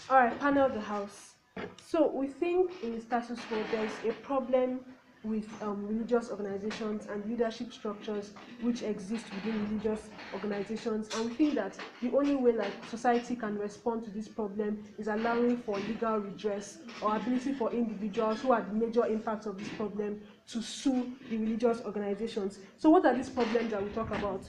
All right, panel the house. So we think in the status quo there's a problem with religious organizations and leadership structures which exist within religious organizations, and we think that the only way like society can respond to this problem is allowing for legal redress or ability for individuals who are the major impacts of this problem to sue the religious organizations. So what are these problems that we talk about?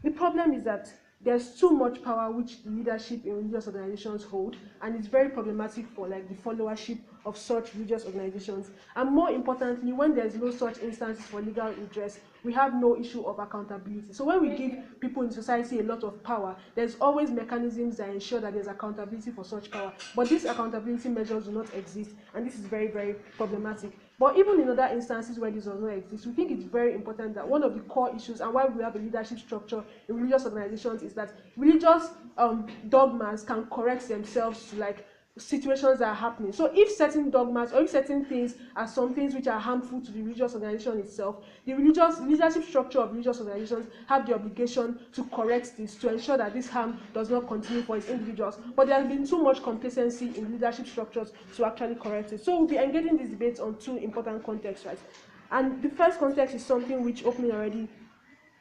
The problem is that there's too much power which the leadership in religious organizations hold, and it's very problematic for like the followership of such religious organizations. And more importantly, when there's no such instances for legal redress, we have no issue of accountability. So when we give people in society a lot of power, there's always mechanisms that ensure that there's accountability for such power. But these accountability measures do not exist, and this is very, very problematic. But even in other instances where this does not exist, we think it's very important that one of the core issues and why we have a leadership structure in religious organizations is that religious dogmas can correct themselves to like situations that are happening. So if certain dogmas or if certain things are some things which are harmful to the religious organization itself, the leadership structure of religious organizations have the obligation to correct this, to ensure that this harm does not continue for its individuals. But there has been too much complacency in leadership structures to actually correct it. So we'll be engaging this debate on two important contexts, right? And the first context is something which opening already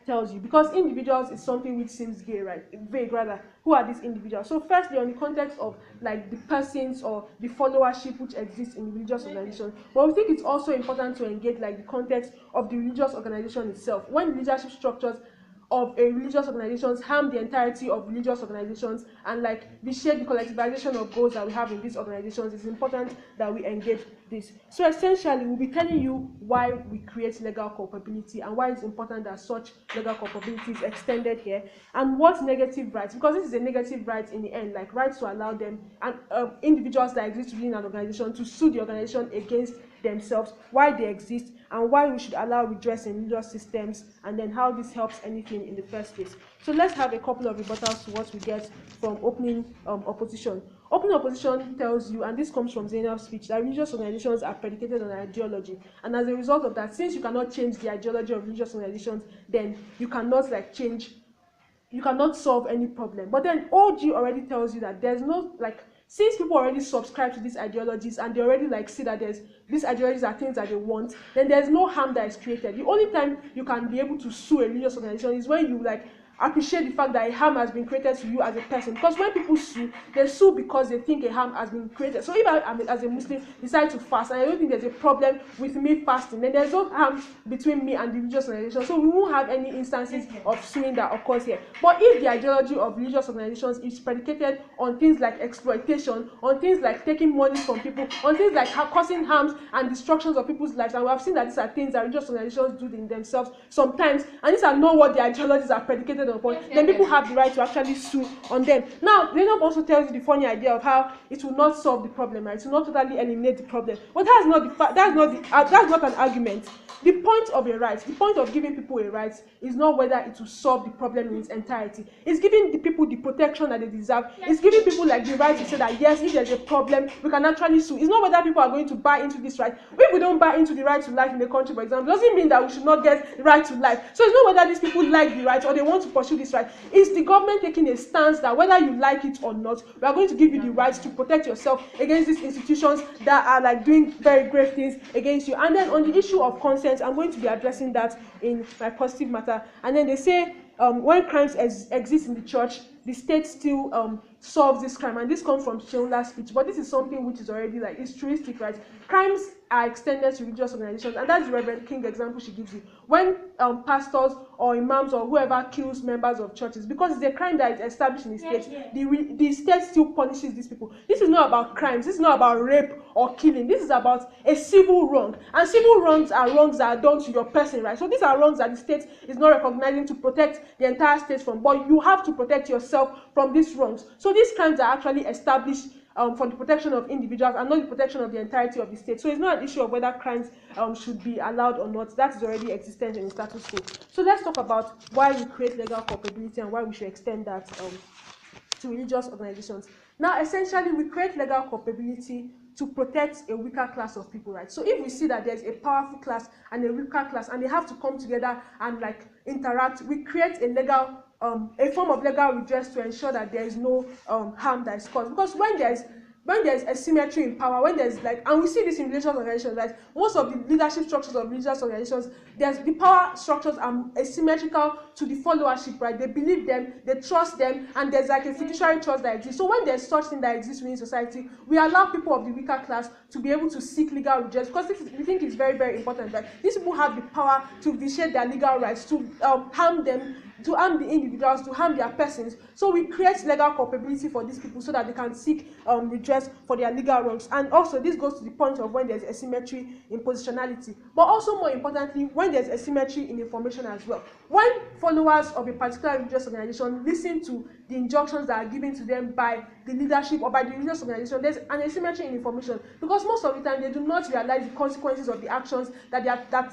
tells you, because individuals is something which seems gay, right? Vague rather. Who are these individuals? So firstly, on the context of like the persons or the followership which exists in the religious organization, but we think it's also important to engage like the context of the religious organization itself. When leadership structures of a religious organizations harm the entirety of religious organizations and like the shared collectivization of goals that we have in these organizations, it's important that we engage this. So essentially, we'll be telling you why we create legal culpability and why it's important that such legal culpability is extended here, and what negative rights, because this is a negative right in the end, like rights to allow them and individuals that exist within an organization to sue the organization against themselves, why they exist, and why we should allow redress in religious systems, and then how this helps anything in the first place. So let's have a couple of rebuttals to what we get from opening opposition. Opening opposition tells you, and this comes from Zainab's speech, that religious organizations are predicated on ideology, and as a result of that, since you cannot change the ideology of religious organizations, then you cannot like change, you cannot solve any problem. But then OG already tells you that there's no like, since people already subscribe to these ideologies and they already like see that there's these ideologies are things that they want, then there's no harm that is created. The only time you can be able to sue a religious organization is when you like appreciate the fact that a harm has been created to you as a person. Because when people sue, they sue because they think a harm has been created. So if I, as a Muslim, decide to fast and I don't think there's a problem with me fasting, then there's no harm between me and the religious organization. So we won't have any instances of suing that occurs here. But if the ideology of religious organizations is predicated on things like exploitation, on things like taking money from people, on things like causing harms and destructions of people's lives, and we have seen that these are things that religious organizations do in themselves sometimes, and these are not what the ideologies are predicated upon, then people have the right to actually sue on them. Now, Zainab also tells you the funny idea of how it will not solve the problem, right? It will not totally eliminate the problem. But that's not an argument. The point of a right, the point of giving people a right is not whether it will solve the problem in its entirety. It's giving the people the protection that they deserve. It's giving people like the right to say that yes, if there's a problem, we can actually sue. It's not whether people are going to buy into this right. If we don't buy into the right to life in the country, for example, doesn't mean that we should not get the right to life. So it's not whether these people like the right or they want to pursue this right. It's the government taking a stance that whether you like it or not, we are going to give you the right to protect yourself against these institutions that are like doing very grave things against you. And then on the issue of consent, I'm going to be addressing that in my positive matter. And then they say when crimes exist in the church, the state still solves this crime. And this comes from Sheola's speech. But this is something which is already like historic, right? Crimes are extended to religious organizations, and that's the Reverend King example she gives you. When pastors or imams or whoever kills members of churches, because it's a crime that is established in the state, the state still punishes these people. This is not about crimes. This is not about rape or killing. This is about a civil wrong, and civil wrongs are wrongs that are done to your person, right? So these are wrongs that the state is not recognizing to protect the entire state from, but you have to protect yourself from these wrongs. So these crimes are actually established for the protection of individuals and not the protection of the entirety of the state. So it's not an issue of whether crimes should be allowed or not. That is already existent in the status quo. So let's talk about why we create legal culpability and why we should extend that to religious organizations. Now, essentially, we create legal culpability to protect a weaker class of people, right? So if we see that there's a powerful class and a weaker class, and they have to come together and like interact, we create a form of legal redress to ensure that there is no harm that is caused. Because when there's when there's asymmetry in power, when there's like, and we see this in religious organizations, right? Most of the leadership structures of religious organizations, there's the power structures are asymmetrical to the followership, right? They believe them, they trust them, and there's like a fiduciary trust that exists. So when there's such thing that exists within society, we allow people of the weaker class to be able to seek legal redress, because we think it's very, very important, right? These people have the power to vitiate their legal rights, to harm them, to harm the individuals, to harm their persons. So we create legal culpability for these people so that they can seek redress for their legal wrongs. And also this goes to the point of when there's asymmetry in positionality, but also more importantly, when there's asymmetry in information as well. When followers of a particular religious organization listen to the injunctions that are given to them by the leadership or by the religious organization, there's an asymmetry in information, because most of the time they do not realize the consequences of the actions that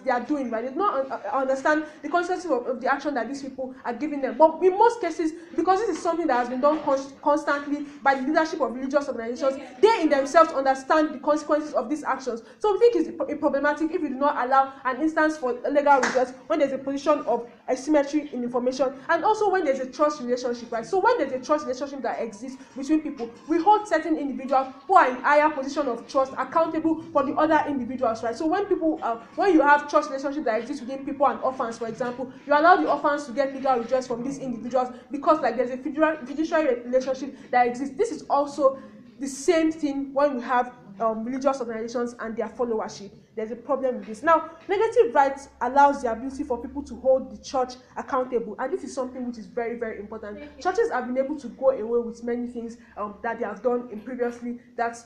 they are doing, right? They do not understand the consequences of the action that these people are giving them. But in most cases, because this is something that has been done constantly by the leadership of religious organizations, they in themselves understand the consequences of these actions. So we think it's problematic if we do not allow an instance for legal redress when there's a position of asymmetry in information, and also when there's a trust relationship, right? So when there's a trust relationship that exists between people, we hold certain individuals who are in higher position of trust accountable for the other individuals, right? So when people, when you have trust relationship that exists within people and orphans, for example, you allow the orphans to get legal redress from these individuals because like there's a fiduciary relationship that exists. This is also the same thing when we have religious organizations and their followership. There's a problem with this. Now, negative rights allows the ability for people to hold the church accountable, and this is something which is very, very important. Churches have been able to go away with many things that they have done in previously that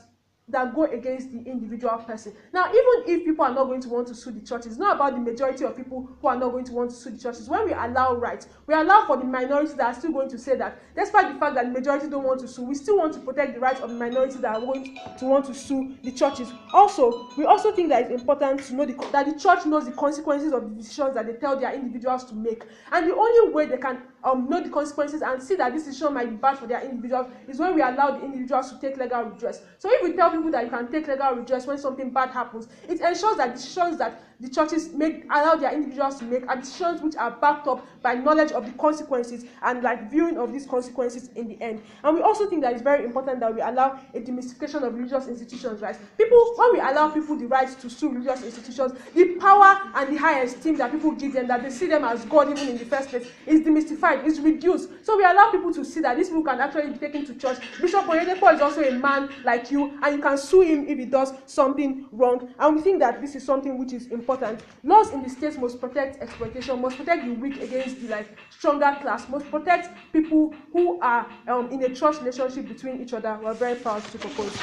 go against the individual person. Now, even if people are not going to want to sue the churches, it's not about the majority of people who are not going to want to sue the churches. When we allow rights, we allow for the minorities that are still going to say that, despite the fact that the majority don't want to sue, we still want to protect the rights of the minorities that are going to want to sue the churches. Also, we also think that it's important to know that the church knows the consequences of the decisions that they tell their individuals to make. And the only way they can know the consequences and see that this decision might be bad for their individuals is when we allow the individuals to take legal redress. So if we tell people that you can take legal redress when something bad happens, it ensures that decisions that the churches allow their individuals to make are decisions which are backed up by knowledge of the consequences and like viewing of these consequences in the end. And we also think that it's very important that we allow a demystification of religious institutions, right? When we allow people the right to sue religious institutions, the power and the high esteem that people give them, that they see them as God even in the first place, is demystified, is reduced. So we allow people to see that these people can actually be taken to church. Bishop Oyedepo is also a man like you, and you can sue him if he does something wrong. And we think that this is something which is important. Laws in the states must protect exploitation, must protect the weak against the stronger class, must protect people who are in a trust relationship between each other. We're very proud to propose.